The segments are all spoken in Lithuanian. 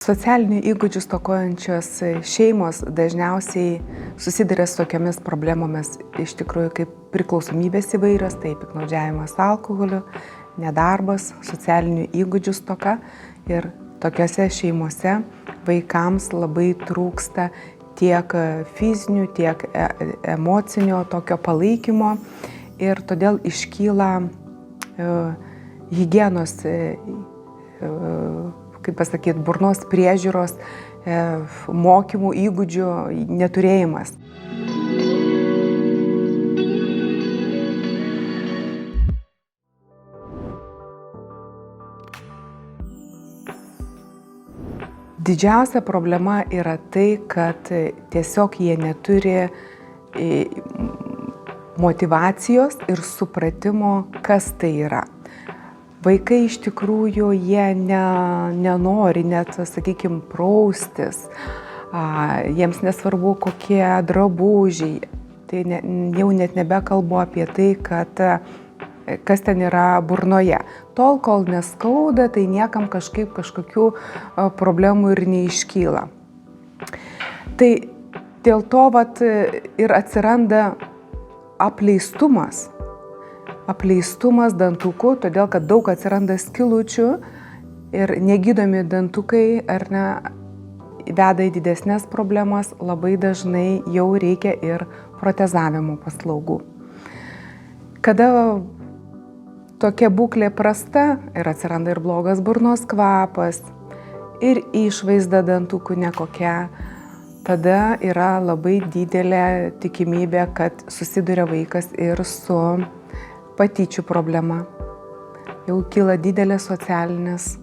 Socialinių įgūdžių stokojančios šeimos dažniausiai susiduria su tokiamis problemomis, iš tikrųjų kaip priklausomybės įvairios, tai piktnaudžiavimas alkoholiu, nedarbas, socialinių įgūdžių stoka ir tokiose šeimose vaikams labai trūksta tiek fizinių, tiek emocinio tokio palaikymo ir todėl iškyla higienos, kaip pasakyti, burnos priežiūros, mokymų įgūdžių neturėjimas. Didžiausia problema yra tai, kad tiesiog jie neturi motyvacijos ir supratimo, kas tai yra. Vaikai iš tikrųjų jie nenori net, sakykime, praustis, jiems nesvarbu kokie drabužiai. Tai jau net nebekalbu apie tai, kas ten yra burnoje. Tol, kol neskauda, tai niekam kažkokių problemų ir neiškyla. Tai dėl to ir atsiranda apleistumas dantukų, todėl kad daug atsiranda skylučių ir negydomi dantukai veda į didesnės problemas, labai dažnai jau reikia ir protezavimo paslaugų. Kada tokia būklė prasta ir atsiranda ir blogas burnos kvapas, ir išvaizda dantukų nekokia, tada yra labai didelė tikimybė, kad susiduria vaikas ir su patyčių problema. Jau kyla didelės socialinės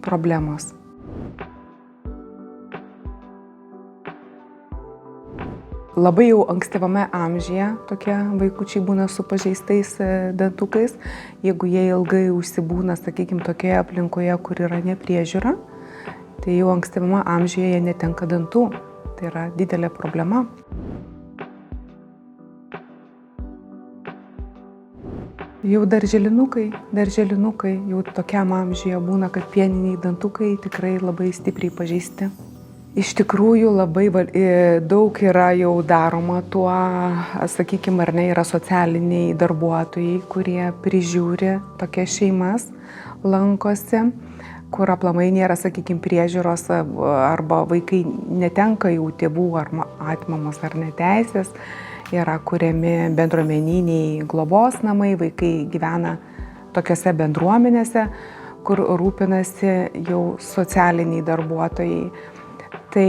problemos. Labai jau ankstyvame amžiuje tokie vaikučiai būna su pažeistais dantukais. Jeigu jie ilgai užsibūna, sakykime, tokioje aplinkoje, kur yra nepriežiūra, tai jau ankstyvame amžiuje jie netenka dantų. Tai yra didelė problema. Jau darželinukai, jau tokiam amžiuje būna, kad pieniniai dantukai tikrai labai stipriai pažeisti. Iš tikrųjų labai daug yra jau daroma tuo, sakykime, yra socialiniai darbuotojai, kurie prižiūri tokias šeimas, lankosi, kur aplamai nėra, sakykime, priežiūros arba vaikai netenka jų tėvų ar atimamos ar neteisės. Yra kuriami bendruomeniniai globos namai, vaikai gyvena tokiose bendruomenėse, kur rūpinasi jau socialiniai darbuotojai. Tai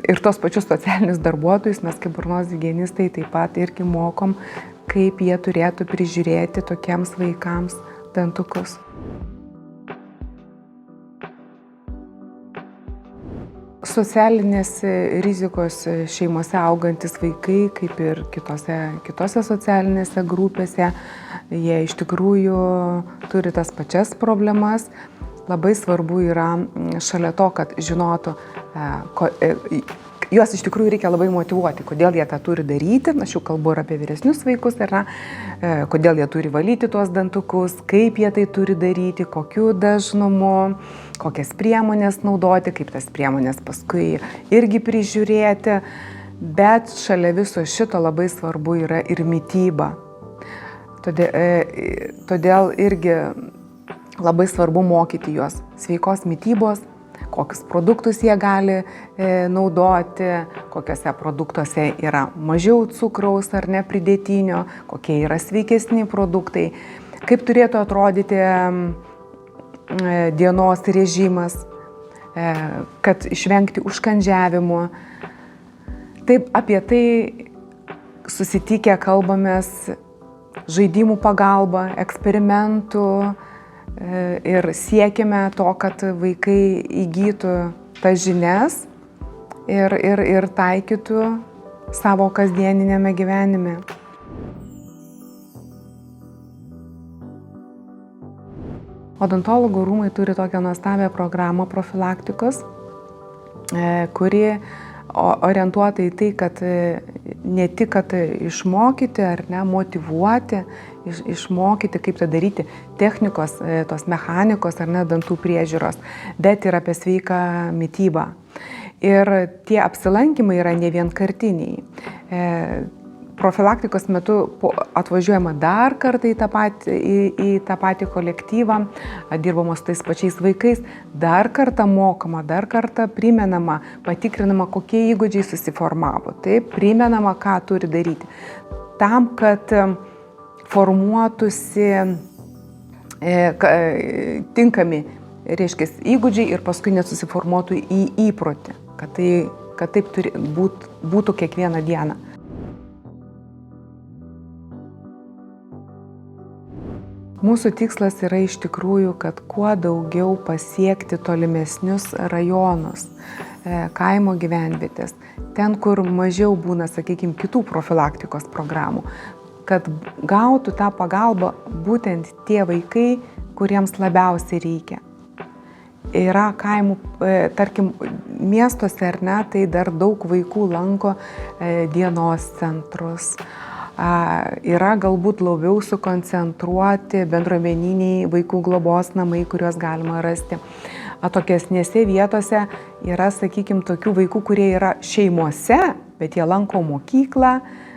ir tos pačius socialinius darbuotojus mes kaip burnos higienistai taip pat irgi mokom, kaip jie turėtų prižiūrėti tokiems vaikams dantukus. Socialinės rizikos šeimose augantis vaikai, kaip ir kitose socialinėse grupėse, jie iš tikrųjų turi tas pačias problemas. Labai svarbu yra šalia to, kad žinotų, juos iš tikrųjų reikia labai motyvuoti, kodėl jie tą turi daryti. Aš jau kalbu ir apie vyresnius vaikus, kodėl jie turi valyti tuos dantukus, kaip jie tai turi daryti, kokiu dažnumu, kokias priemonės naudoti, kaip tas priemonės paskui irgi prižiūrėti. Bet šalia viso šito labai svarbu yra ir mityba. Todėl irgi labai svarbu mokyti juos sveikos mitybos, kokius produktus jie gali naudoti, kokiuose produktuose yra mažiau cukraus ar nepridėtinio, kokie yra sveikesni produktai, kaip turėtų atrodyti dienos režimas, kad išvengti užkandžiavimo. Taip, apie tai susitikę kalbamės žaidimų pagalba, eksperimentų ir siekime to, kad vaikai įgytų tas žinias ir taikytų savo kasdieninėme gyvenime. Odontologų rūmai turi tokią nuostabią programą profilaktikos, kuri orientuota į tai, kad ne tik, kad išmokyti ar ne, motyvuoti, išmokyti, kaip tai daryti, technikos, tos mechanikos ar ne, dantų priežiūros, bet ir apie sveiką mitybą. Ir tie apsilankymai yra ne vienkartiniai. Profilaktikos metu atvažiuojama dar kartą į tą patį kolektyvą, dirbama su tais pačiais vaikais, dar kartą mokama, dar kartą primenama, patikrinama, kokie įgūdžiai susiformavo, taip, primenama, ką turi daryti. Tam, kad formuotųsi tinkami, reiškia, įgūdžiai ir paskui nesusiformuotų į įprotį, kad taip būtų kiekvieną dieną. Mūsų tikslas yra iš tikrųjų, kad kuo daugiau pasiekti tolimesnius rajonus, kaimo gyvenvietės, ten, kur mažiau būna, sakykime, kitų profilaktikos programų, kad gautų tą pagalbą būtent tie vaikai, kuriems labiausiai reikia. Yra kaimų, tarkim, miestuose ar ne, tai dar daug vaikų lanko dienos centrus. Yra galbūt labiau sukoncentruoti bendruomeniniai vaikų globos namai, kuriuos galima rasti. Atokesnėse vietose yra, sakykime, tokių vaikų, kurie yra šeimose, bet jie lanko mokyklą,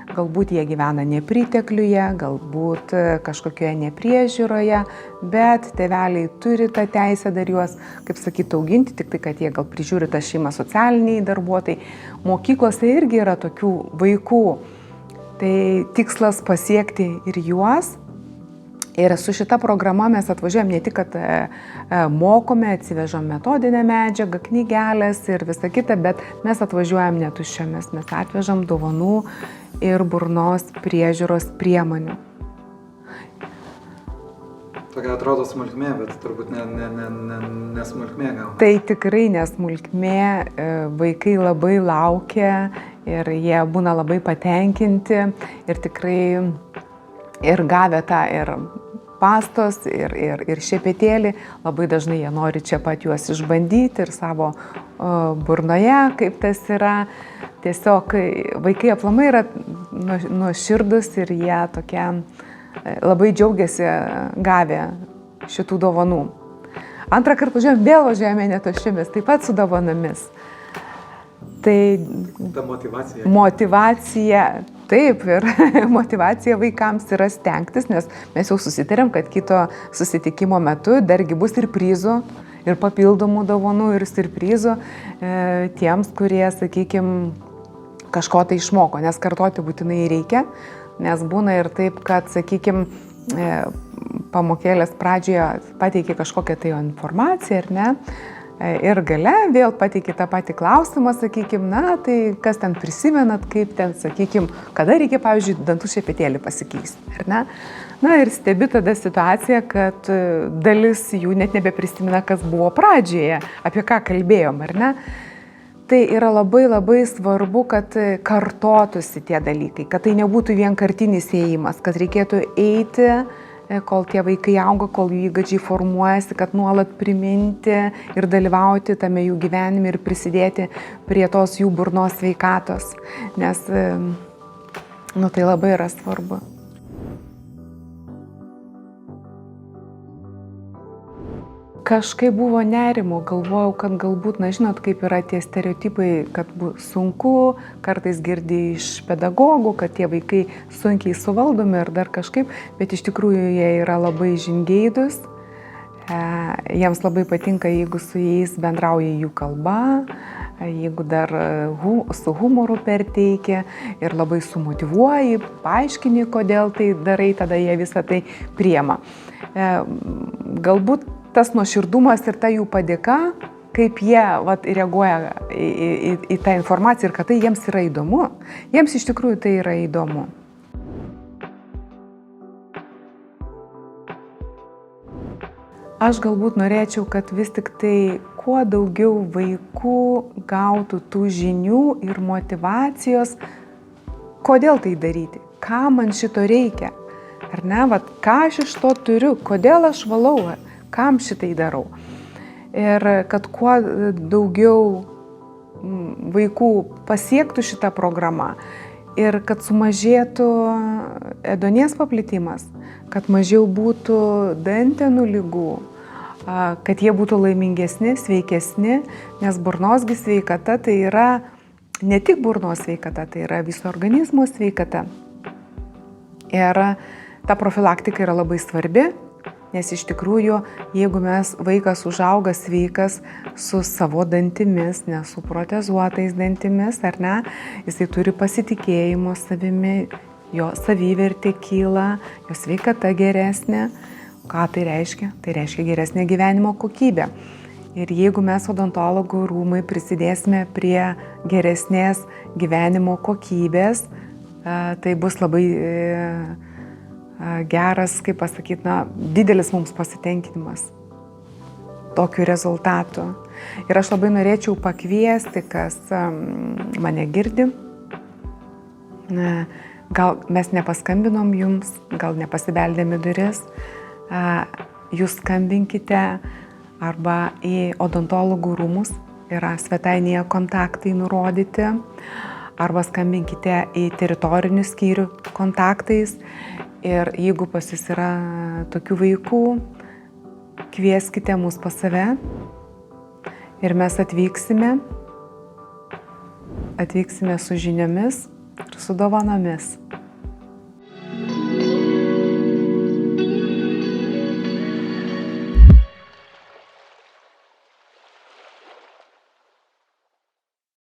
galbūt jie gyvena nepritekliuje, galbūt kažkokioje nepriežiūroje, bet tėveliai turi tą teisę dar juos, kaip sakyti, auginti, tik tai, kad jie gal prižiūri tą šeimą socialiniai darbuotojai. Mokyklose irgi yra tokių vaikų. Tai tikslas pasiekti ir juos. Ir su šita programa mes atvažiuojam ne tik, kad mokome, atsivežam metodinę medžiagą, knygelės ir visą kitą, bet mes atvažiuojam netuščiomis, mes atvežam dovanų ir burnos priežiūros priemonių. Tokia atrodo smulkmė, bet turbūt ne smulkmė gal. Tai tikrai nesmulkmė, vaikai labai laukia ir jie būna labai patenkinti ir tikrai ir gavę tą ir pastos, ir šepetėlį, labai dažnai jie nori čia pat juos išbandyti ir savo burnoje, kaip tas yra. Tiesiog vaikai aplamai yra nuoširdūs ir jie tokie labai džiaugiasi gavę šitų dovanų. Antrą kartą važiuojame netuščiomis, taip pat su dovanomis. Tai ta motyvacija, taip, ir motyvacija vaikams yra stengtis, nes mes jau susitarėm, kad kito susitikimo metu dargi bus ir prizų, ir papildomų dovanų, ir surprizų tiems, kurie, sakykime, kažko tai išmoko, nes kartoti būtinai reikia, nes būna ir taip, kad, sakykime, pamokėlės pradžioje pateikė kažkokią tai informaciją, ar ne? Ir gale vėl pateikė tą patį klausimą, sakykime, na, tai kas ten prisimenat, kaip ten, sakykime, kada reikia, pavyzdžiui, dantų šepetėlį pasikeisti, ar ne? Na ir stebi tada situaciją, kad dalis jų net nebeprisimena, kas buvo pradžioje, apie ką kalbėjom, ar ne? Tai yra labai labai svarbu, kad kartotųsi tie dalykai, kad tai nebūtų vienkartinis ėjimas, kad reikėtų eiti, kol tie vaikai auga, kol jų įgūdžiai formuojasi, kad nuolat priminti ir dalyvauti tame jų gyvenime ir prisidėti prie tos jų burnos sveikatos, nes tai labai yra svarbu. Kažkaip buvo nerimo, galvojau, kad galbūt, na žinot, kaip yra tie stereotipai, kad sunku, kartais girdi iš pedagogų, kad tie vaikai sunkiai suvaldomi ir dar kažkaip, bet iš tikrųjų jie yra labai žingeidūs, jiems labai patinka, jeigu su jais bendrauja jų kalba, jeigu dar su humoru perteikia ir labai sumotyvuoji, paaiškini, kodėl tai darai, tada jie visą tai priema. Galbūt tas nuoširdumas ir ta jų padėka, kaip jie reaguoja į tą informaciją ir kad tai jiems yra įdomu. Jiems iš tikrųjų tai yra įdomu. Aš galbūt norėčiau, kad vis tik tai kuo daugiau vaikų gautų tų žinių ir motyvacijos, kodėl tai daryti, ką man šito reikia, ar ne, ką aš iš to turiu, kodėl aš valau, kam šitai darau. Ir kad kuo daugiau vaikų pasiektų šitą programą ir kad sumažėtų ėduonies paplitimas, kad mažiau būtų dantenų ligų, kad jie būtų laimingesni, sveikesni, nes burnos sveikata tai yra ne tik burnos sveikata, tai yra viso organizmo sveikata. Ir ta profilaktika yra labai svarbi, nes iš tikrųjų, jeigu vaikas užauga sveikas su savo dantimis, ne su protezuotais dantimis, ar ne, jisai turi pasitikėjimo savimi, jo savivertė kyla, jo sveikata geresnė. Ką tai reiškia? Tai reiškia geresnė gyvenimo kokybė. Ir jeigu mes odontologų rūmai prisidėsime prie geresnės gyvenimo kokybės, tai bus labai geras, kaip pasakyti, didelis mums pasitenkinimas tokiu rezultatu. Ir aš labai norėčiau pakviesti, kas mane girdi. Gal mes nepaskambinom jums, gal nepasibeldėme duris, jūs skambinkite arba į odontologų rūmus, yra svetainėje kontaktai nurodyti, arba skambinkite į teritorinių skyrių kontaktais. Ir jeigu pas jūs yra tokių vaikų, kvieskite mus pas save ir mes atvyksime su žiniomis ir su dovanomis.